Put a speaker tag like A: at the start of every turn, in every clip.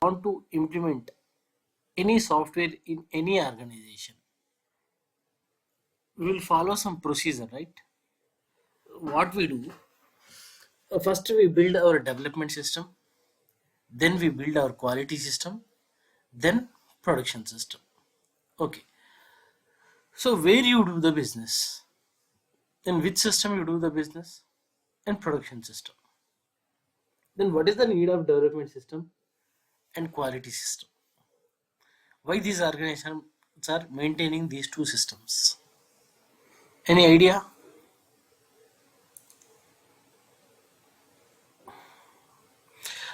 A: want to implement any software in any organization, we will follow some procedure, right? What we do, first we build our development system, then we build our quality system, then production system. Okay, so where you do the business, in which system you do the business, and production system. Then what is the need of development system and quality system? Why these organizations are maintaining these two systems? Any idea?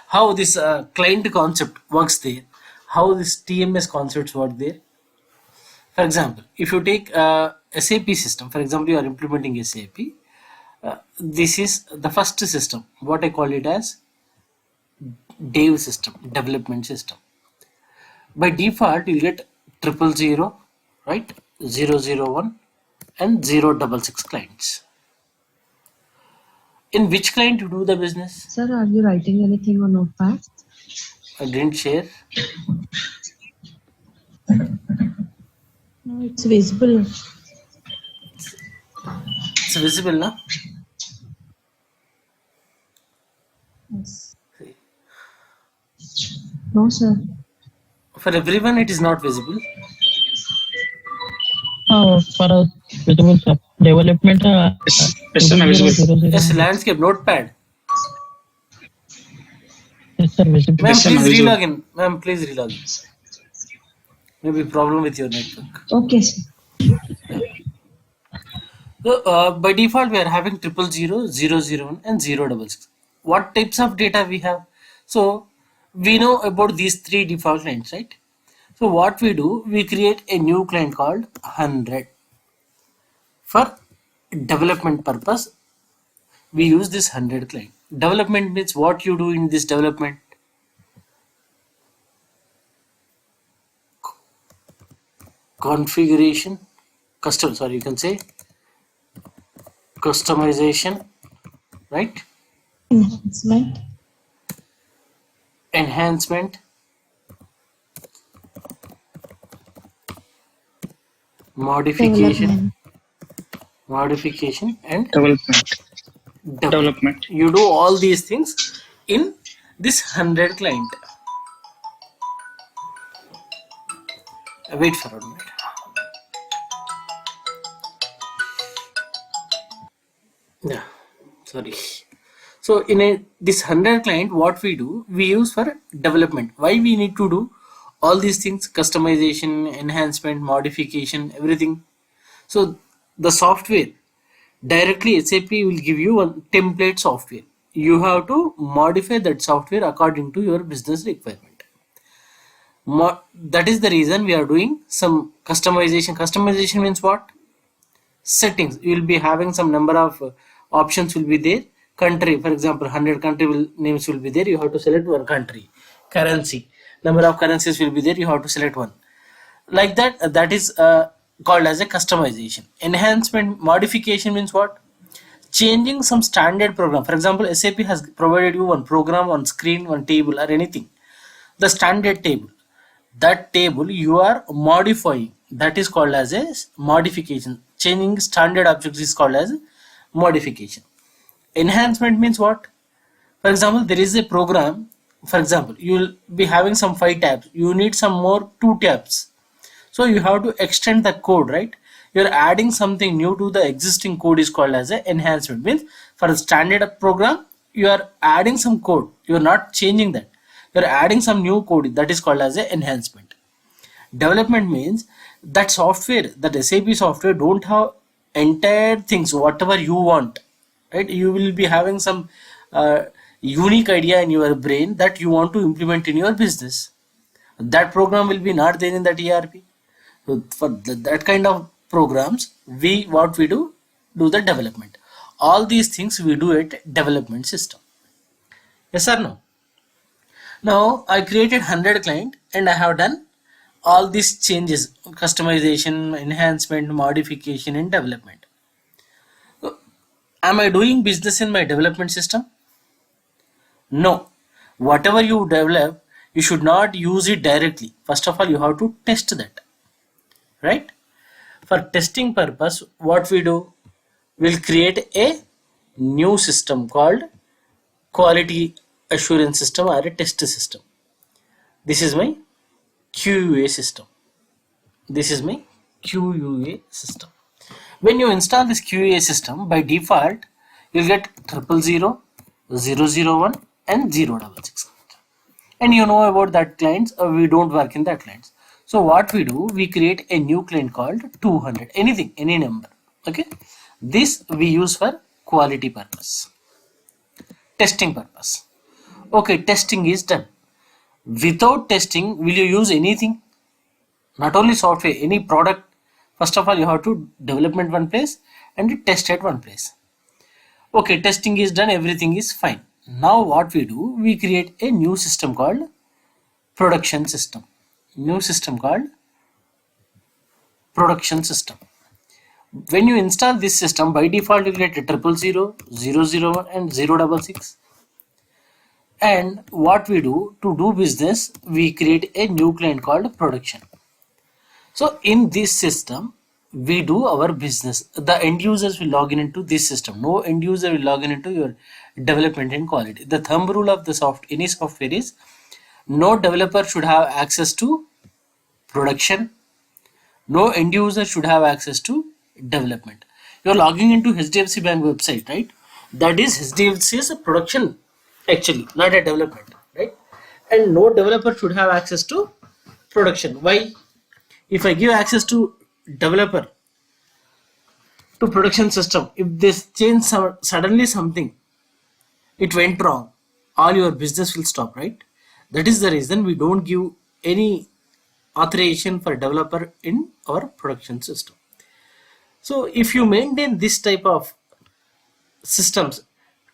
A: How this client concept works there? How this TMS concepts work there? For example, if you take SAP system, for example, you are implementing SAP. This is the first system. What I call it as dev system, development system. By default, you get 000, right? 001 and 066 clients. In which client you do the business?
B: Sir, are you writing anything on Notepad?
A: I didn't share.
B: No, it's visible.
A: It's visible now.
B: Yes. No, sir.
A: For everyone, it is not visible.
C: For us, visible, sir. Development.
D: Yes, sir, visible.
A: Yes, landscape, notepad.
C: Yes, sir, visible.
A: Ma'am,
D: Yes, sir,
A: please
D: visible.
A: relog in. Ma'am, please relog in. Maybe problem with your network.
B: Okay, sir.
A: So by default, we are having 000, 001 and 066. What types of data we have? So we know about these three default clients, right? So what we do, we create a new client called 100. For development purpose, we use this 100 client. Development means what you do in this development. Configuration, you can say customization, right?
B: Enhancement.
A: Enhancement, modification, and
D: Development.
A: you do all these things in this 100 client. Wait for a minute. Yeah, sorry. So in this 100 client, what we do, we use for development. Why we need to do all these things? Customization, enhancement, modification, everything. So the software, directly SAP will give you one template software. You have to modify that software according to your business requirement. That is the reason we are doing some customization. Customization means what? Settings. You will be having some number of options will be there. Country, for example, 100 names will be there. You have to select one country. Currency, number of currencies will be there. You have to select one. Like that. That is called as a customization. Enhancement, modification means what? Changing some standard program. For example, SAP has provided you one program, one screen, one table, or anything. The standard table. That table you are modifying. That is called as a modification. Changing standard objects is called as modification. Enhancement means what? For example, there is a program. For example, you will be having some 5 tabs. You need some more 2 tabs. So you have to extend the code, right? You're adding something new to the existing code is called as an enhancement. Means for a standard program, you are adding some code. You're not changing that. You're adding some new code. That is called as an enhancement. Development means that software, that SAP software don't have entire things, whatever you want, right? You will be having some unique idea in your brain that you want to implement in your business. That program will be not there in that ERP. So for that kind of programs, what we do the development. All these things we do at development system. Yes or no? Now I created 100 client and I have done all these changes: customization, enhancement, modification, and development. So, am I doing business in my development system? No. Whatever you develop, You should not use it directly. First of all, you have to test that, right? For testing purpose, what we do, we'll create a new system called quality assurance system or a test system. This is my QUA system. This is my QUA system. When you install this QA system, by default, you'll get 000, 001 and 066. And you know about that clients, we don't work in that clients. So what we do, we create a new client called 200, anything, any number. Okay. This we use for quality purpose, testing purpose. Okay, testing is done. Without testing, will you use anything? Not only software, any product. First of all, you have to development one place and test at one place. Okay, testing is done, everything is fine. Now what we do, we create a new system called production system. New system called production system. When you install this system, by default you get a 000, 001 and 066. And what we do to do business, we create a new client called production. So in this system, we do our business. The end users will log in into this system. No end user will log in into your development and quality. The thumb rule of the any software is no developer should have access to production. No end user should have access to development. You're logging into HDFC Bank website, right? That is HDFC's production, actually, not a development, right? And no developer should have access to production. Why? If I give access to developer to production system, if this change suddenly something, it went wrong, all your business will stop, right? That is the reason we don't give any authorization for developer in our production system. So if you maintain this type of systems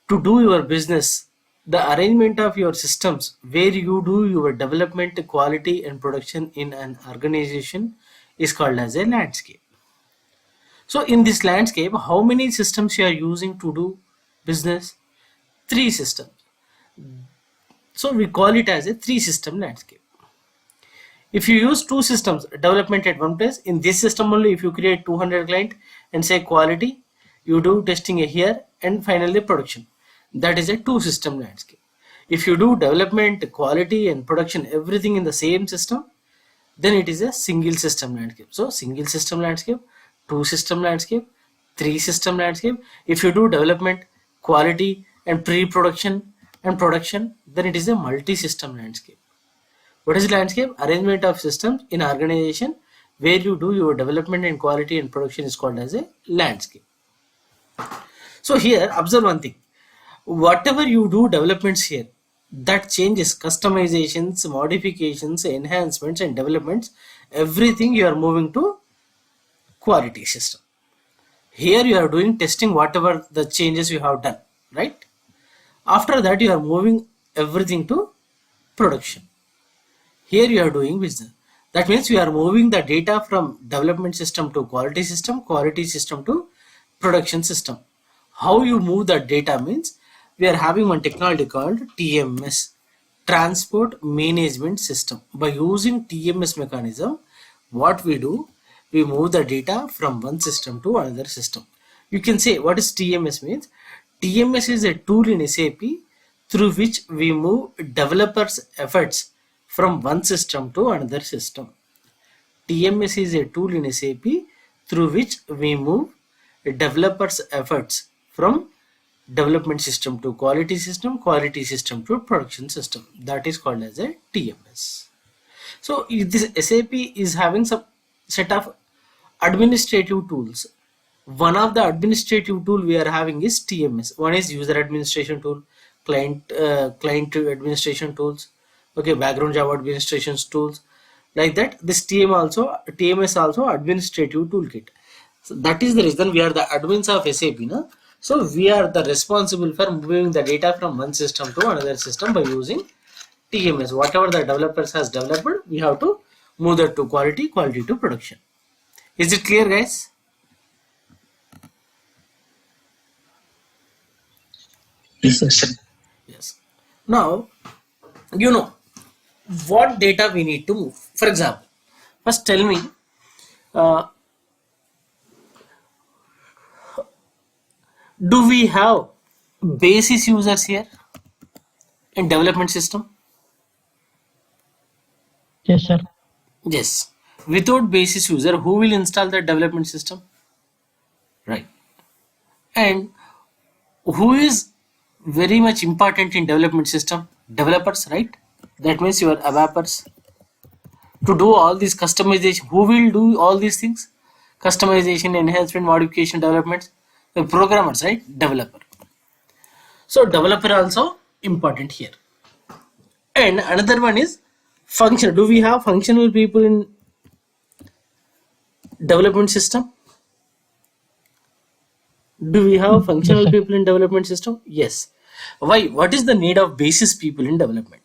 A: to do your business, the arrangement of your systems where you do your development, quality and production in an organization is called as a landscape. So in this landscape, how many systems you are using to do business? 3 systems. So we call it as a 3 system landscape. If you use 2 systems, development at one place, in this system only, if you create 200 client and say quality, you do testing here and finally production. That is a 2 system landscape. If you do development, quality and production, everything in the same system, then it is a single system landscape. So single system landscape, 2 system landscape, 3 system landscape. If you do development, quality and pre-production and production, then it is a multi-system landscape. What is landscape? Arrangement of systems in organization where you do your development and quality and production is called as a landscape. So here observe one thing. Whatever you do developments here, that changes, customizations, modifications, enhancements and developments, everything you are moving to quality system. Here you are doing testing whatever the changes you have done, right? After that you are moving everything to production. Here you are doing business. That means you are moving the data from development system to quality system to production system. How you move that data means we are having one technology called TMS, Transport Management System. By using TMS mechanism, what we do, we move the data from one system to another system. You can say what is TMS means. TMS is a tool in SAP through which we move developers' efforts from one system to another system. TMS is a tool in SAP through which we move developers' efforts from development system to quality system to production system. That is called as a TMS. So this SAP is having some set of administrative tools. One of the administrative tool we are having is TMS. One is user administration tool, client administration tools, okay, background Java administration tools, like that. This TMS also administrative toolkit. So that is the reason we are the admins of SAP, no? So we are the responsible for moving the data from one system to another system by using TMS. Whatever the developers has developed, we have to move that to quality to production. Is it clear, guys?
C: Yes, sir.
A: Yes. Now, you know, what data we need to move. For example, first tell me, uh, do we have basis users here in development system?
C: Yes, sir.
A: Yes. Without basis user, who will install the development system? Right. And who is very much important in development system? Developers, right? That means your developers. To do all this customization, who will do all these things? Customization, enhancement, modification, development. The programmers, right? Developer. So developer also important here. And another one is function. Do we have functional people in development system? Do we have
C: Yes,
A: functional
C: sir.
A: people in development system? Yes. Why? What is the need of basis people in development?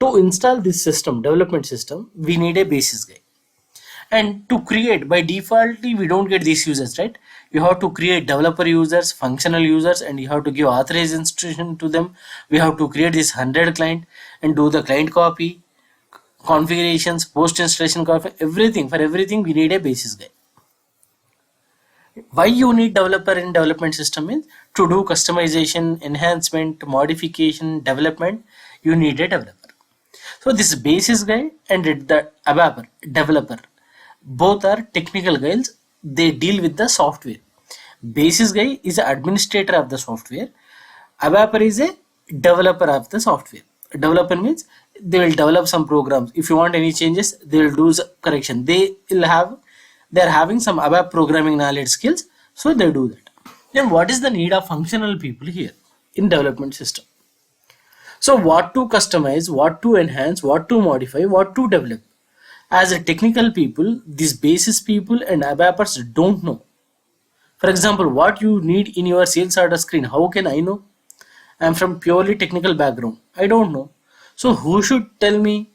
A: To install this system, development system, we need a basis guy. And to create, by default, we don't get these users, right? You have to create developer users, functional users, and you have to give authorization to them. We have to create this 100 client and do the client copy, configurations, post installation copy, everything. For everything, we need a basis guy. Why you need developer in development system means to do customization, enhancement, modification, development, you need a developer. So this basis guy and the ABAP developer, both are technical guys. They deal with the software. Basis guy is an administrator of the software. ABAP is a developer of the software. Developer means they will develop some programs. If you want any changes, they will do correction. They are having some ABAP programming knowledge skills, so they do that. Then what is the need of functional people here in development system? So what to customize, what to enhance, what to modify, what to develop. As a technical people, these basis people and ABAPers don't know. For example, what you need in your sales order screen, how can I know? I'm from purely technical background. I don't know. So who should tell me?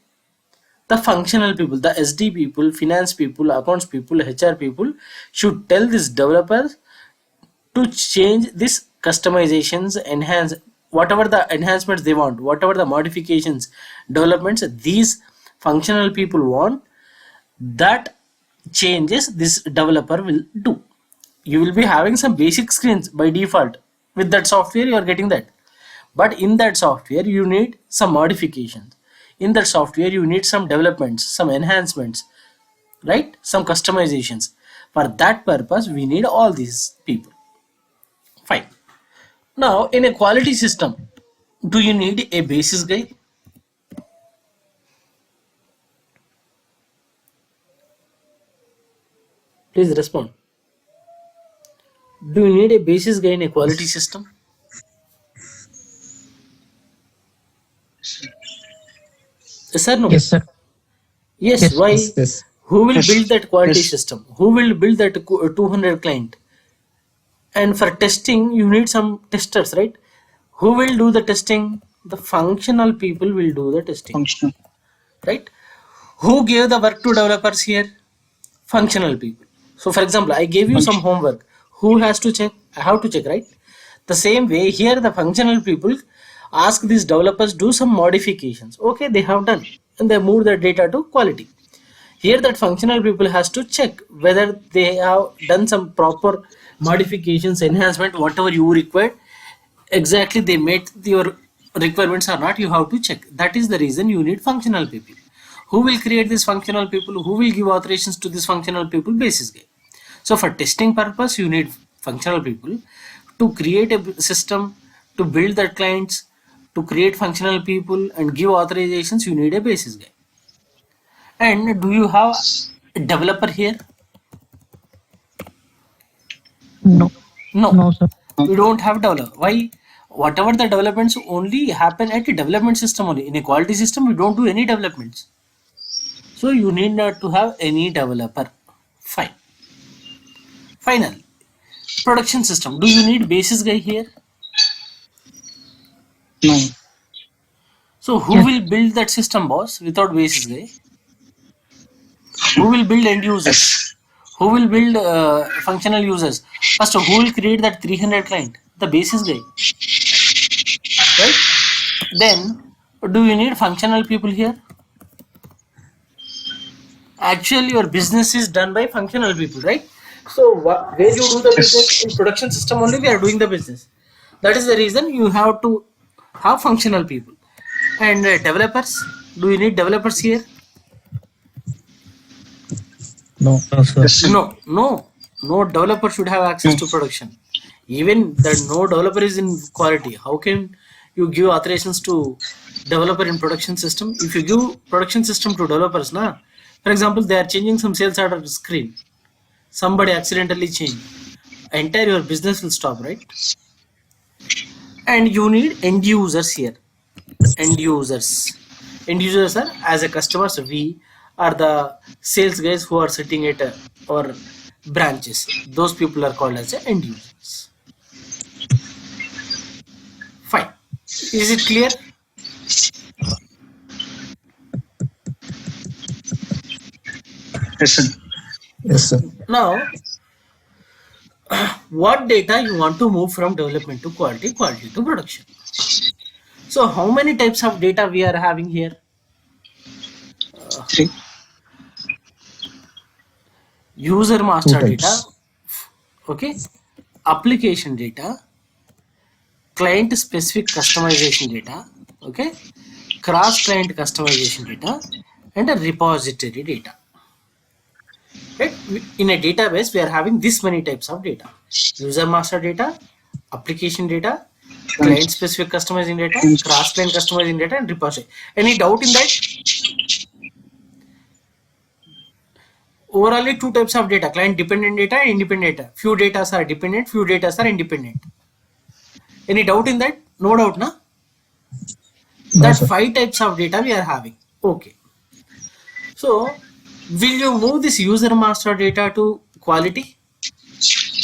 A: The functional people, the SD people, finance people, accounts people, HR people should tell this developers to change this customizations, enhance whatever the enhancements they want, whatever the modifications, developments these functional people want, that changes this developer will do. You will be having some basic screens by default. With that software you are getting that, but in that software you need some modifications. In that software you need some developments, some enhancements, right? Some customizations. For that purpose we need all these people. Fine. Now in a quality system, do you need a basis guy? Please respond. Do you need a basis guy in a quality system? Yes or no?
C: Yes, sir.
A: Yes.
C: Yes.
A: Why?
D: Yes.
A: Who will
D: Yes.
A: build that quality
D: Yes.
A: system? Who will build that 200 client? And for testing, you need some testers, right? Who will do the testing? The functional people will do the testing,
D: Functional.
A: right? Who gave the work to developers here? Functional people. So, for example, I gave you some
D: Function.
A: homework. Who has to check? I have to check, right? The same way here, the functional people ask these developers do some modifications. Okay, they have done, and they move the data to quality. Here that functional people has to check whether they have done some proper modifications, enhancement, whatever you required, exactly they met your requirements or not, you have to check. That is the reason you need functional people. Who will create these functional people? Who will give authorizations to this functional people? Basis guy. So for testing purpose you need functional people. To create a system, to build the clients, to create functional people and give authorizations, you need a basis guy. And do you have a developer here?
C: No.
A: No,
C: No, sir.
A: we don't have developer. Why? Whatever the developments only happen at a development system only. In a quality system, we don't do any developments. So you need not to have any developer. Fine. Final. Production system. Do you need basis guy here?
D: No.
A: So who
C: Yes.
A: will build that system, boss, without basis guy? Who will build end users?
D: Yes.
A: Who will build functional users? First, who will create that 300 client? The basis guy, right? Then, do you need functional people here? Actually your business is done by functional people, right? So where you do the business in production system only we are doing the business. That is the reason you have to have functional people. And developers, do you need developers here?
C: No.
D: No, sir.
A: No developer should have access to production. Even that no developer is in quality, how can you give authorizations to developer in production system? If you give production system to developers na, for example they are changing some sales order screen, somebody accidentally changed, entire your business will stop, right? And you need end users here. End users are as a customers, we are the sales guys who are sitting at our branches. Those people are called as the end users. Fine, is it clear?
D: Yes, sir.
C: Yes, sir.
A: Now what data you want to move from development to quality, quality to production? So how many types of data we are having here?
D: 3.
A: User master
C: Two
A: data,
C: types.
A: okay, application data, client specific customization data, okay, cross client customization data, and a repository data, right? In a database we are having this many types of data: user master data, application data, client specific customizing data, cross client customizing data, and repository. Any doubt in that? Overall two types of data: client dependent data and independent data. Few data are dependent, few data are independent. Any doubt in that? No doubt, na?
C: No,
A: That
C: sir.
A: 5 types of data we are having. Okay. So will you move this user master data to quality?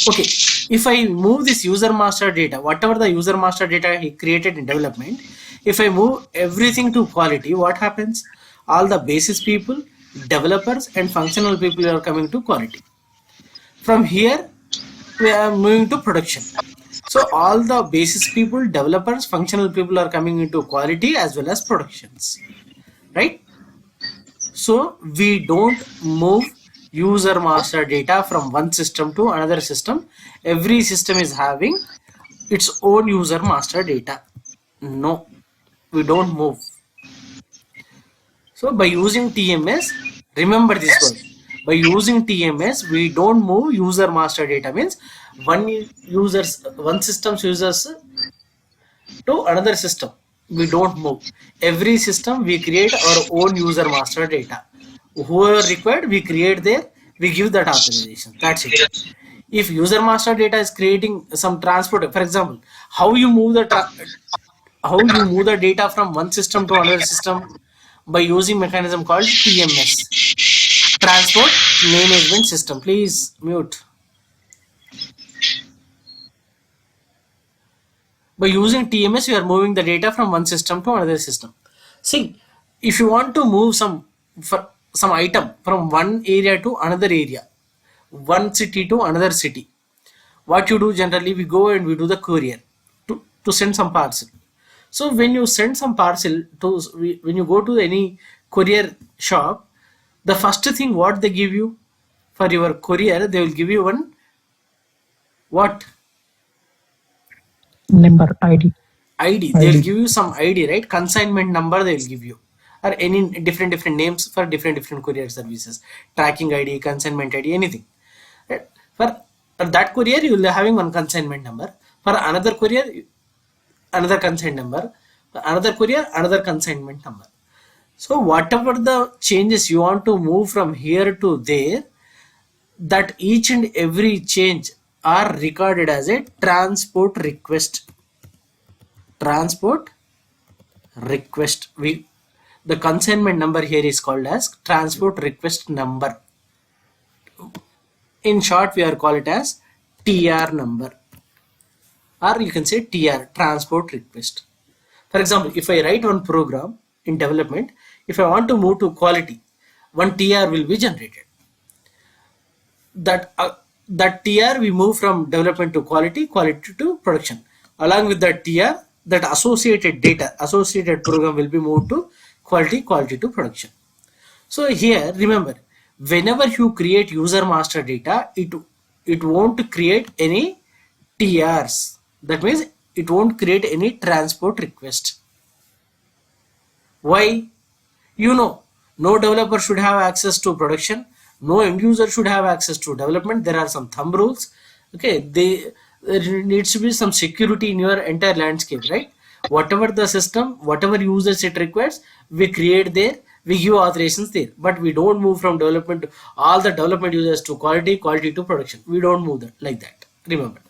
A: Okay. If I move this user master data, whatever the user master data he created in development, if I move everything to quality, what happens? All the basis people, developers, and functional people are coming to quality. From here, we are moving to production. So all the basis people, developers, functional people are coming into quality as well as productions, right? So we don't move user master data from one system to another system. Every system is having its own user master data. No, we don't move. So by using TMS, remember this word. By using TMS, we don't move user master data. Means one system's users to another system. We don't move. Every system we create our own user master data. Whoever required, we create there, we give that authorization. That's it. If user master data is creating some transport, for example, how you move the data from one system to another system? By using mechanism called TMS, transport management system. Please mute. By using TMS, you are moving the data from one system to another system. See, if you want to move some item from one area to another area, one city to another city, what you do generally, we go and we do the courier to send some parcel. So when you send some parcel to, when you go to any courier shop, the first thing what they give you for your courier, they will give you one what?
C: Number ID.
A: ID. They'll give you some ID, right? Consignment number they'll give you, or any different names for different courier services. Tracking ID, consignment ID, anything. Right? For that courier, you will be having one consignment number. For another courier, another consignment number. For another courier, another consignment number. So whatever the changes you want to move from here to there, that each and every change are recorded as a transport request. Transport request. The consignment number here is called as transport request number. In short, we are call it as TR number, or you can say TR, transport request. For example, if I write one program in development, if I want to move to quality, one TR will be generated. That TR we move from development to quality, quality to production. Along with that TR, that associated data, associated program will be moved to quality, quality to production. So here, remember, whenever you create user master data, it won't create any TRs. That means it won't create any transport request. Why? You know, no developer should have access to production, no end user should have access to development. There are some thumb rules. Okay, there needs to be some security in your entire landscape, right? Whatever the system, whatever users it requires, we create there, we give authorizations there, but we don't move from development to all the development users to quality to production. We don't move that like that. Remember that.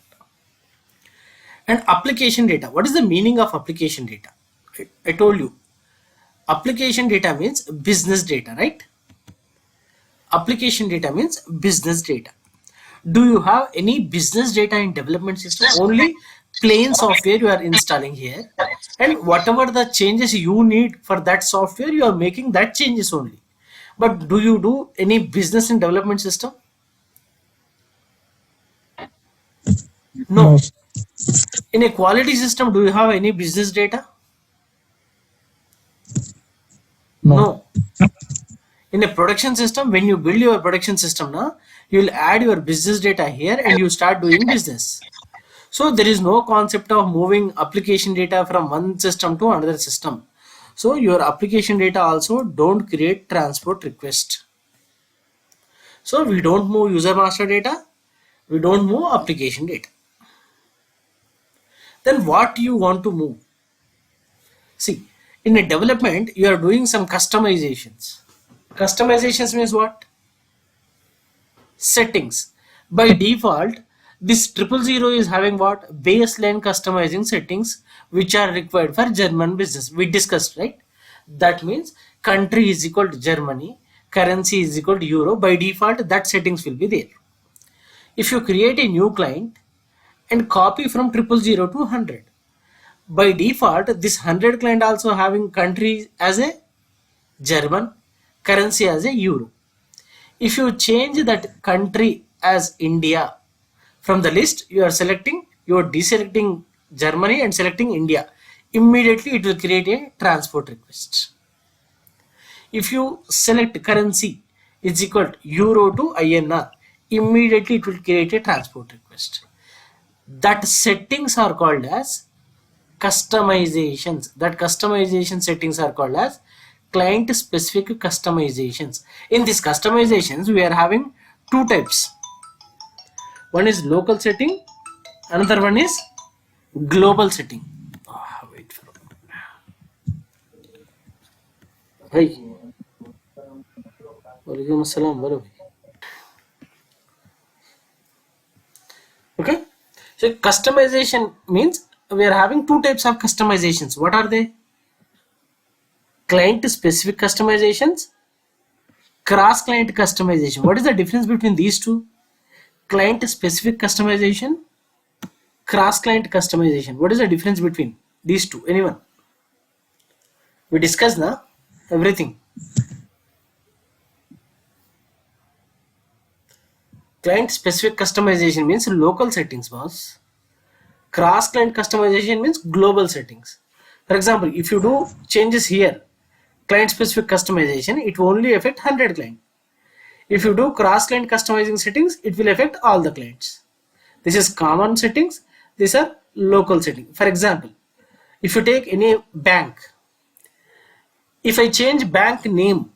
A: And application data. What is the meaning of application data? I told you, application data means business data, right? Application data means business data. Do you have any business data in development system? Only plain software you are installing here, and whatever the changes you need for that software, you are making that changes only. But do you do any business in development system? No.
C: No.
A: In a quality system, do you have any business data?
C: No.
A: In a production system, when you build your production system now, you will add your business data here and you start doing business. So there is no concept of moving application data from one system to another system. So your application data also don't create transport request. So we don't move user master data, we don't move application data. Then what you want to move? See, in a development, you are doing some customizations. Customizations means what? Settings. By default, this 000 is having what? Baseline customizing settings which are required for German business. We discussed, right? That means country is equal to Germany, currency is equal to euro. By default, that settings will be there. If you create a new client and copy from 000 to 100, by default, this 100 client also having country as a German, currency as a euro. If you change that country as India from the list, you are deselecting Germany and selecting India. Immediately it will create a transport request. If you select currency is equal to euro to INR, immediately it will create a transport request. That settings are called as customizations. That customization settings are called as client specific customizations. In these customizations, we are having two types. One is local setting, another one is global setting. Wait for Hey. Walaikum assalam, baro. Okay. So customization means we are having two types of customizations. What are they? Client specific customizations, cross client customization. What is the difference between these two? Client specific customization, cross client customization. What is the difference between these two? Anyone? We discussed now everything. Client specific customization means local settings, boss. Cross client customization means global settings. For example, if you do changes here, client specific customization, it will only affect 100 clients. If you do cross client customizing settings, it will affect all the clients. This is common settings. These are local settings. For example, if you take any bank, if I change bank name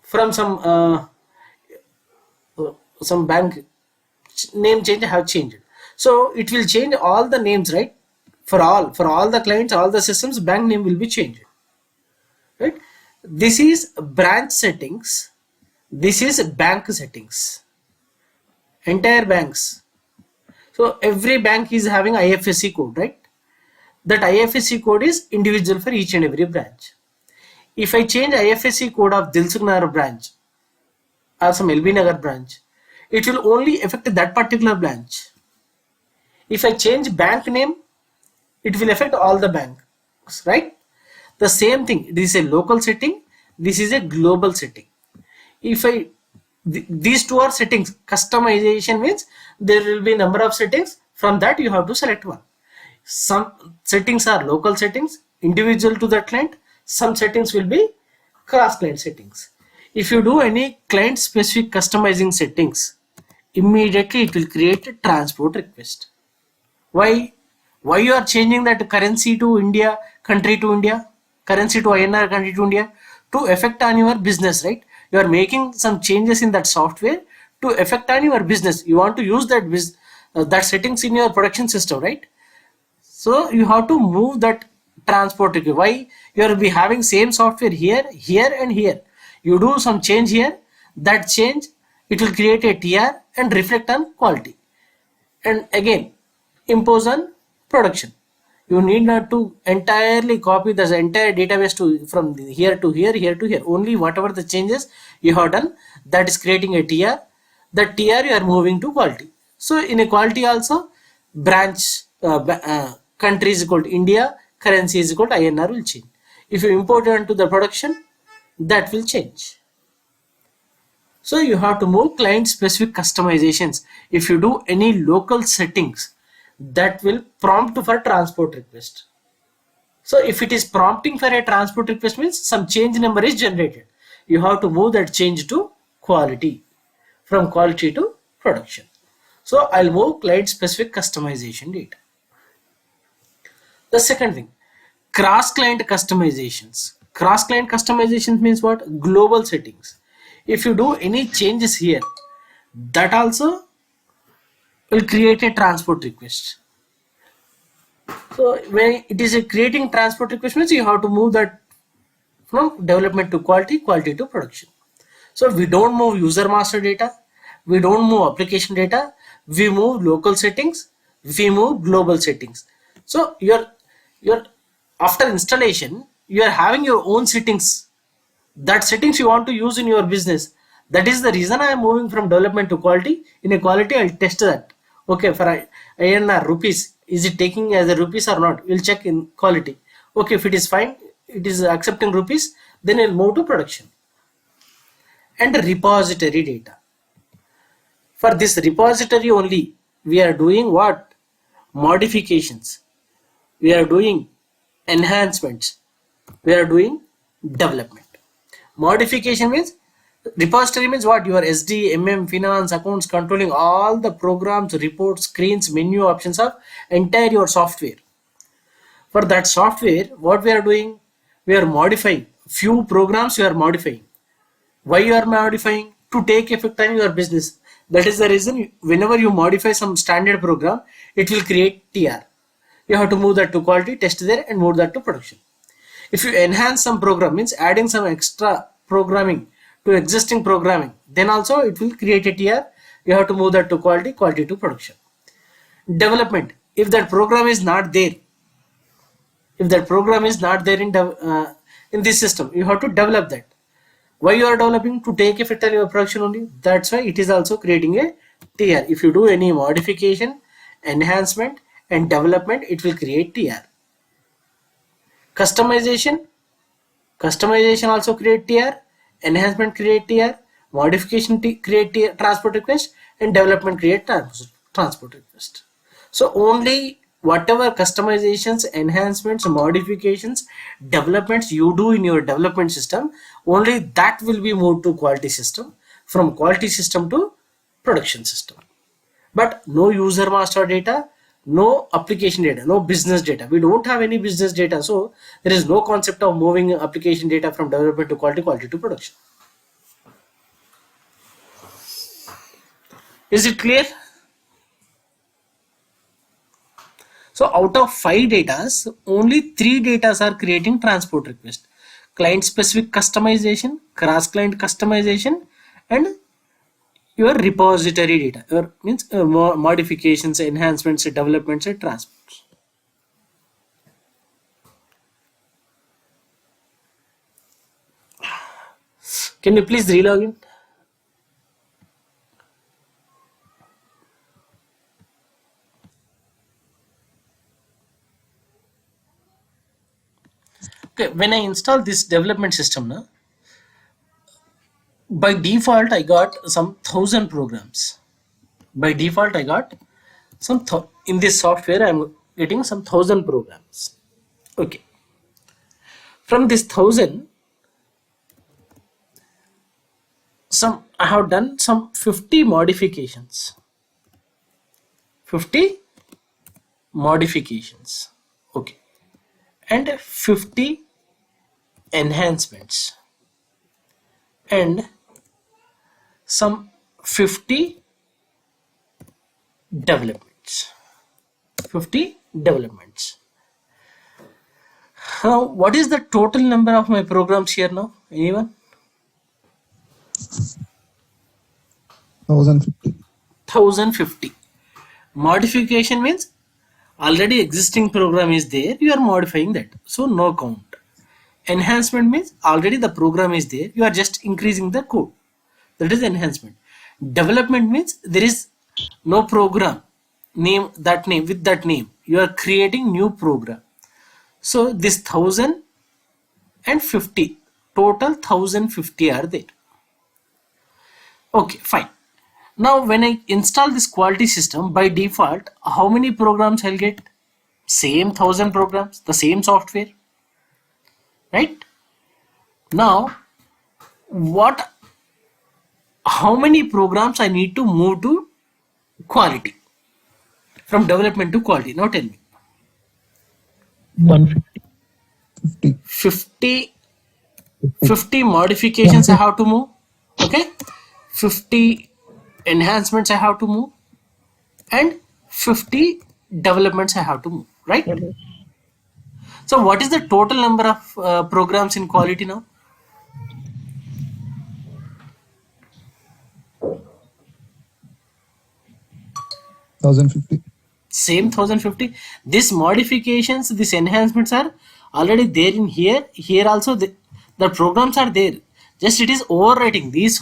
A: from some bank name change I have changed, so it will change all the names, right? For all the clients, all the systems, bank name will be changed, right? This is branch settings, this is bank settings, entire banks. So every bank is having IFSC code, right? That IFSC code is individual for each and every branch. If I change IFSC code of Dilsukhnagar branch or some LB Nagar branch, it will only affect that particular branch. If I change bank name, it will affect all the banks, right? The same thing. This is a local setting, this is a global setting. If these two are settings. Customization means there will be number of settings, from that you have to select one. Some settings are local settings, individual to that client. Some settings will be cross client settings. If you do any client specific customizing settings, immediately it will create a transport request. Why? Why you are changing that currency to India, country to India, currency to INR, country to India, to affect on your business, right? You are making some changes in that software to affect on your business. You want to use that settings in your production system, right? So you have to move that transport request. Why? You will be having same software here, here, and here. You do some change here. That change, it will create a TR and reflect on quality, and again impose on production. You need not to entirely copy the entire database to from here to here, here to here. Only whatever the changes you have done, that is creating a TR. That TR you are moving to quality. So in a quality also, branch country is equal to India, currency is equal to INR will change. If you import it into the production, that will change. So you have to move client specific customizations. If you do any local settings, that will prompt for transport request. So if it is prompting for a transport request, means some change number is generated. You have to move that change to quality, from quality to production. So I'll move client specific customization data. The second thing, cross client customizations. Cross client customizations means what? Global settings. If you do any changes here, that also will create a transport request. So when it is a creating transport request, means you have to move that from development to quality, quality to production. So we don't move user master data, we don't move application data, we move local settings, we move global settings. So your after installation, you are having your own settings. That settings you want to use in your business. That is the reason I am moving from development to quality. In a quality, I'll test that. Okay, for INR rupees, is it taking as a rupees or not? We'll check in quality. Okay, if it is fine, it is accepting rupees, then we'll move to production. And repository data. For this repository only, we are doing what? Modifications. We are doing enhancements. We are doing development. Modification means, repository means what? Your SD, finance, accounts, controlling all the programs, reports, screens, menu options of entire your software. For that software, what we are doing? We are modifying. Few programs we are modifying. Why you are modifying? To take effect on your business. That is the reason whenever you modify some standard program, it will create TR. You have to move that to quality, test there, and move that to production. If you enhance some program, means adding some extra programming to existing programming, then also it will create a TR. You have to move that to quality, quality to production. Development. If that program is not there, in this system, you have to develop that. Why you are developing? To take effect on your production only. That's why it is also creating a TR. If you do any modification, enhancement, and development, it will create TR. Customization also create TR, enhancement create TR, modification create TR, transport request, and development create transport request. So only whatever customizations, enhancements, modifications, developments you do in your development system, only that will be moved to quality system, from quality system to production system. But no user master data, no application data, no business data. We don't have any business data, so there is no concept of moving application data from development to quality, quality to production. Is it clear? So out of 5 datas, only 3 datas are creating transport request: client specific customization, cross client customization, and your repository data. Your means modifications, enhancements, developments, and transports. Can you please relog in? Okay, when I install this development system now, by default I got some 1000 programs. By default I got some in this software I'm getting some 1000 programs. Okay, from this 1000, I have done some 50 modifications. 50 modifications. Okay. And 50 enhancements. And some 50 developments. 50 developments. Now, what is the total number of my programs here now? Anyone?
C: 1050.
A: 1050. Modification means already existing program is there, you are modifying that, so no count. Enhancement means already the program is there, you are just increasing the code, that is enhancement. Development means there is no program name, that name with that name, you are creating new program. So this 1050, total 1050 are there. Okay, fine. Now when I install this quality system, by default how many programs I'll get? Same 1000 programs, the same software, right? Now how many programs I need to move to quality, from development to quality? Now tell me.
C: 150.
A: 50 modifications I have to move. Okay, 50 enhancements I have to move, and 50 developments I have to move, right? So what is the total number of programs in quality now?
C: 1050.
A: Same 1050. These modifications, these enhancements are already there in here. Here also the programs are there, just it is overwriting these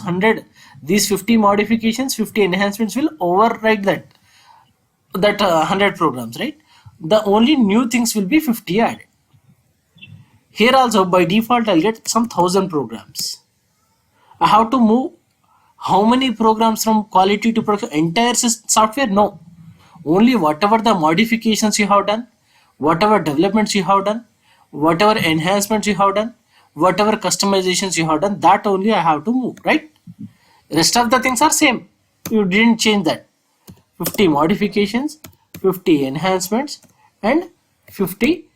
A: 50 modifications, 50 enhancements will overwrite that 100 programs, right? The only new things will be 50 added. Here also by default I'll get some 1000 programs. I have to move how many programs from quality to production? Entire software? No. Only whatever the modifications you have done, whatever developments you have done, whatever enhancements you have done, whatever customizations you have done, that only I have to move, right? Rest of the things are same. You didn't change that. 50 modifications, 50 enhancements, and 50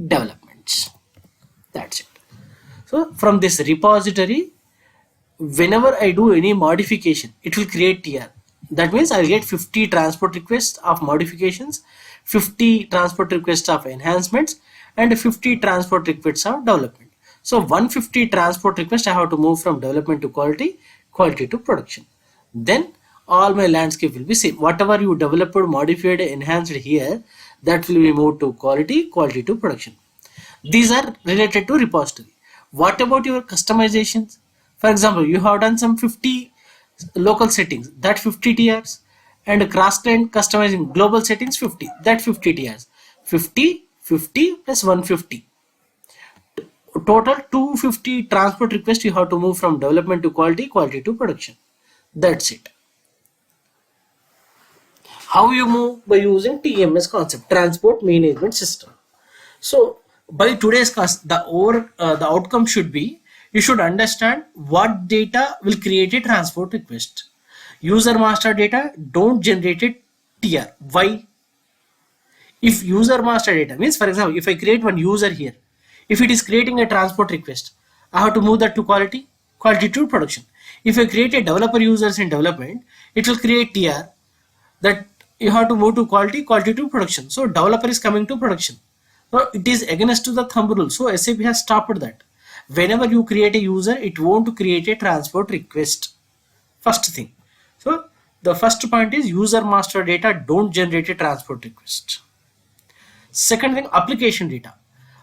A: developments. That's it. So from this repository, whenever I do any modification, it will create TR. That means I'll get 50 transport requests of modifications, 50 transport requests of enhancements, and 50 transport requests of development. So 150 transport requests I have to move from development to quality, quality to production. Then all my landscape will be same. Whatever you developed, modified, enhanced here, that will be moved to quality, quality to production. These are related to repository. What about your customizations? For example, you have done some 50 local settings, that 50 TRs, and cross-client customizing global settings 50, that 50 TRs. 50, 50 plus 150. Total 250 transport requests you have to move from development to quality, quality to production. That's it. How you move? By using TMS concept, transport management system. So by today's class, the outcome should be, you should understand what data will create a transport request. User master data don't generate a TR. Why? If user master data means, for example, if I create one user here, if it is creating a transport request, I have to move that to quality, quality to production. If I create a developer users in development, it will create TR, that you have to move to quality, quality to production. So developer is coming to production. So it is against to the thumb rule. So SAP has stopped that. Whenever you create a user, it won't create a transport request. First thing. So the first point is user master data don't generate a transport request. Second thing, application data.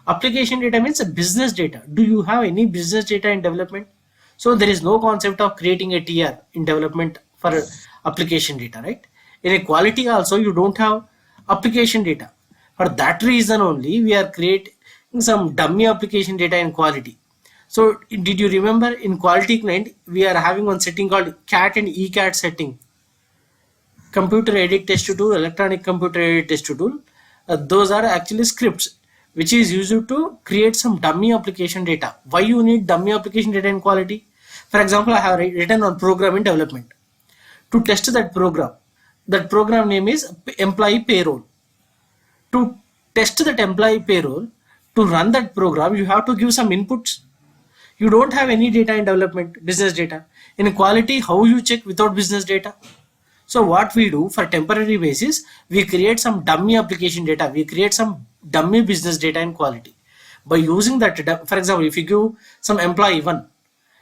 A: Application data means a business data. Do you have any business data in development? So there is no concept of creating a TR in development for application data, right? In a quality also, you don't have application data. For that reason only, we are creating some dummy application data in quality. So did you remember in quality client, we are having one setting called CAT and ECAT setting. Computer aided test tool, electronic computer aided test tool. Those are actually scripts which is used to create some dummy application data. Why you need dummy application data in quality? For example, I have written on program in development. To test that program name is employee payroll. To test that employee payroll, to run that program, you have to give some inputs. You don't have any data in development, business data. In quality, how you check without business data? So what we do for temporary basis, we create some dummy application data, we create some dummy business data in quality. By using that, for example, if you give some employee 1,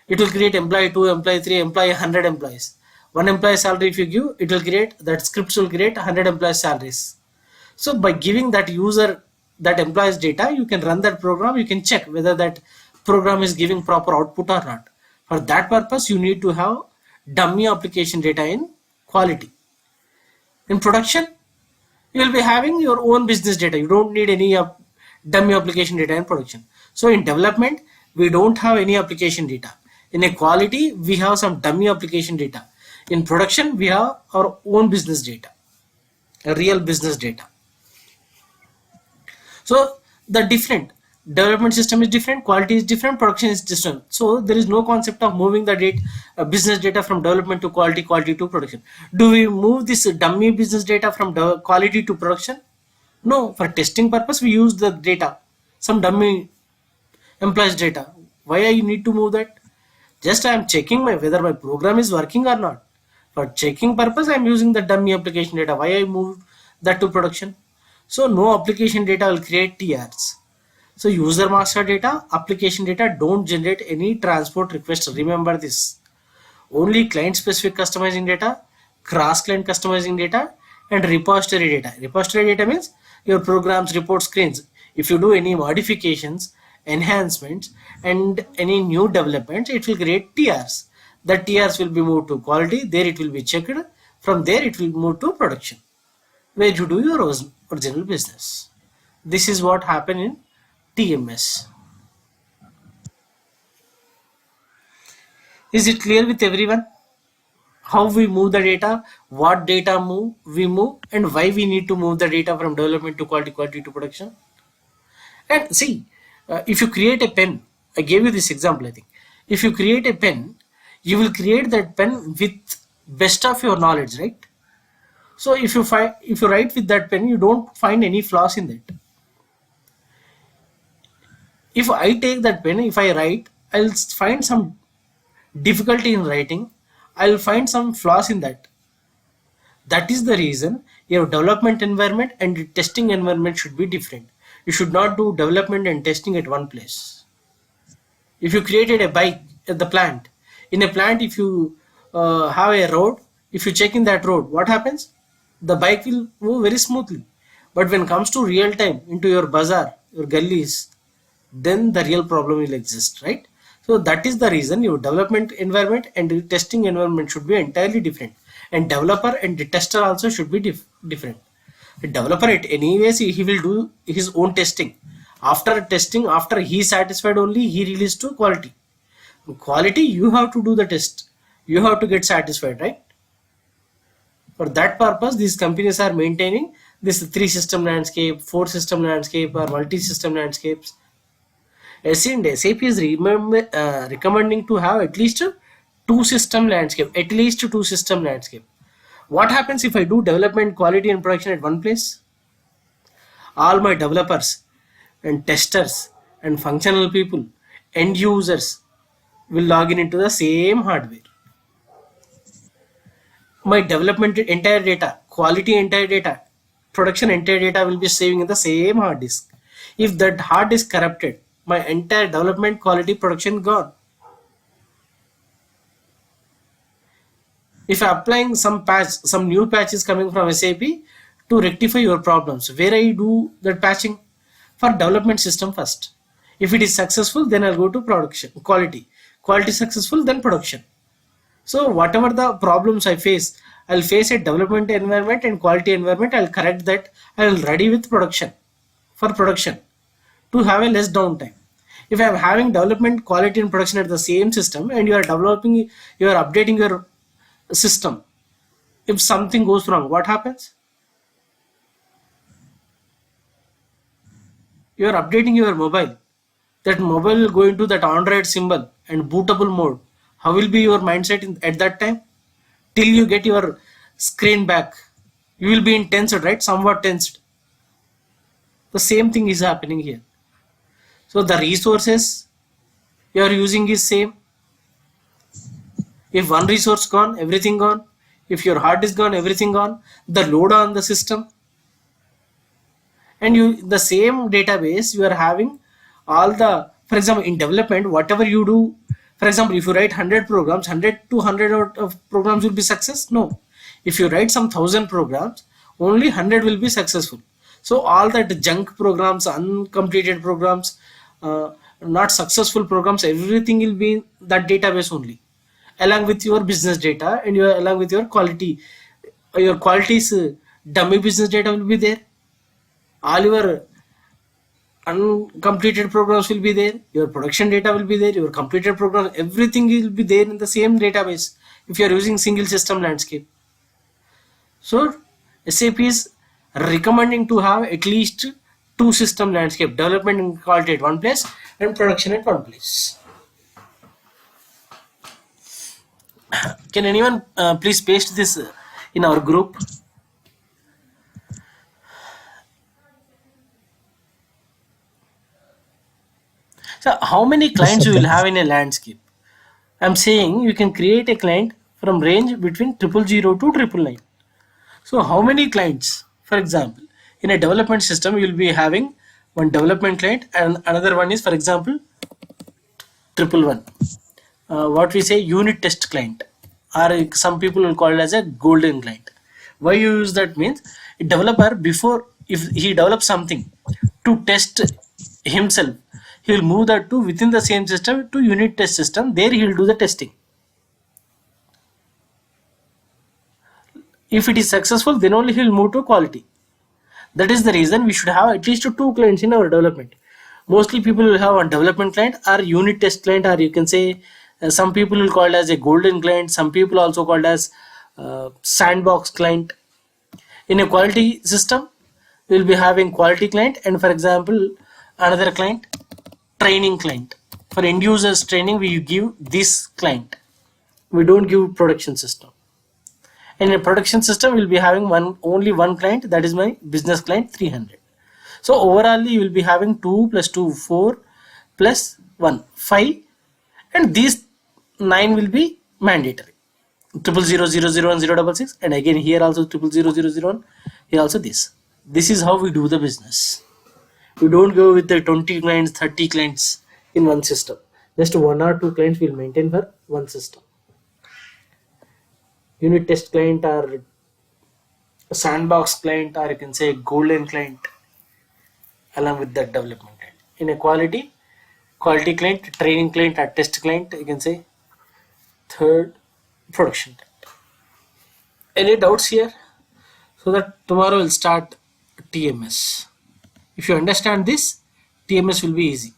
A: it will create employee 2, employee 3, employee 100 employees. One employee salary if you give, it will create, that scripts will create 100 employee salaries. So by giving that user that employees data, you can run that program, you can check whether that program is giving proper output or not. For that purpose, you need to have dummy application data in quality. In production, you will be having your own business data. You don't need any dummy application data in production. So in development, we don't have any application data. In a quality, we have some dummy application data. In production, we have our own business data, a real business data. So the different development system is different, quality is different, production is different. So there is no concept of moving the business data from development to quality, quality to production. Do we move this dummy business data from quality to production? No. For testing purpose, we use the data, some dummy employees data. Why I need to move that? Just I am checking whether my program is working or not. For checking purpose, I am using the dummy application data. Why I moved that to production? So no application data will create TRs. So user master data, application data don't generate any transport request. Remember this. Only client specific customizing data, cross client customizing data, and repository data. Repository data means your programs, report screens. If you do any modifications, enhancements, and any new developments, it will create TRs. The TRs will be moved to quality. There it will be checked. From there it will move to production, where you do your original business. This is what happened in TMS. Is it clear with everyone? How we move the data, what data we move, and why we need to move the data from development to quality, quality to production. And see, if you create a pen, I gave you this example, I think. If you create a pen, you will create that pen with best of your knowledge, right? So if you write with that pen, you don't find any flaws in that. If I take that pen, if I write, I'll find some difficulty in writing. I'll find some flaws in that. That is the reason your development environment and the testing environment should be different. You should not do development and testing at one place. If you created a bike at the plant, in a plant, if you have a road, if you check in that road, what happens? The bike will move very smoothly. But when it comes to real time, into your bazaar, your gullies, then the real problem will exist, right? So that is the reason your development environment and the testing environment should be entirely different. And developer and the tester also should be different. The developer, at anyways, he will do his own testing. After testing, after he is satisfied, only he releases to quality. Quality, you have to do the test. You have to get satisfied, right? For that purpose, these companies are maintaining this 3 system landscape, 4 system landscape, or multi-system landscapes. SAP is recommending to have at least 2 system landscape, at least 2 system landscape. What happens if I do development, quality, and production at one place? All my developers and testers and functional people, end users, will log in into the same hardware. My development entire data, quality entire data, production entire data will be saving in the same hard disk. If that hard disk corrupted, my entire development, quality, production gone. If applying some patch, some new patches coming from SAP to rectify your problems, where I do that patching? For development system first. If it is successful, then I'll go to production, quality. Quality successful, then production. So whatever the problems I face, I'll face a development environment and quality environment. I'll correct that. I'll ready with production, for production, to have a less downtime. If I'm having development, quality, and production at the same system, and you are developing, you are updating your system, if something goes wrong, what happens? You are updating your mobile. That mobile will go into that Android symbol and bootable mode. How will be your mindset at that time? Till you get your screen back, you will be in tensed, right? Somewhat tensed. The same thing is happening here. So the resources you are using is same. If one resource gone, everything gone. If your hard disk gone, everything gone. The load on the system, and you the same database you are having all the, for example, in development, whatever you do, for example, if you write 100 programs, 100 to 100 of programs will be success? No. If you write some 1000 programs, only 100 will be successful. So all that junk programs, uncompleted programs, not successful programs, everything will be in that database only, along with your business data, and along with your quality. Your qualities dummy business data will be there. All your uncompleted programs will be there, your production data will be there, your completed program, everything will be there in the same database if you are using single system landscape. So SAP is recommending to have at least two system landscape, development and quality at one place and production at one place. Can anyone please paste this in our group? So how many clients you will have in a landscape? I'm saying you can create a client from range between 000 to 999. So how many clients? For example, in a development system, you will be having one development client and another one is, for example, 111. What we say unit test client, or some people will call it as a golden client. Why you use that means a developer, before if he develops something to test himself, he will move that to within the same system to unit test system. There he will do the testing. If it is successful, then only he will move to quality. That is the reason we should have at least two clients in our development. Mostly people will have one development client or unit test client, or you can say some people will call it as a golden client. Some people also called as sandbox client. In a quality system, we will be having quality client and, for example, another client, training client. For end users training, we give this client. We don't give production system. And in a production system, we'll be having only one client, that is my business client 300. So overall, you will be having 2 plus 2, 4 plus 1, 5, and these 9 will be mandatory. 000001066, and again here also 00001, here also this. This is how we do the business. We don't go with the 20 clients, 30 clients in one system. Just 1 or 2 clients will maintain for one system. Unit test client or a sandbox client, or you can say golden client, along with that development client. In a quality client, training client, or test client, you can say third, production client. Any doubts here? So that tomorrow we'll start TMS. If you understand this, TMS will be easy.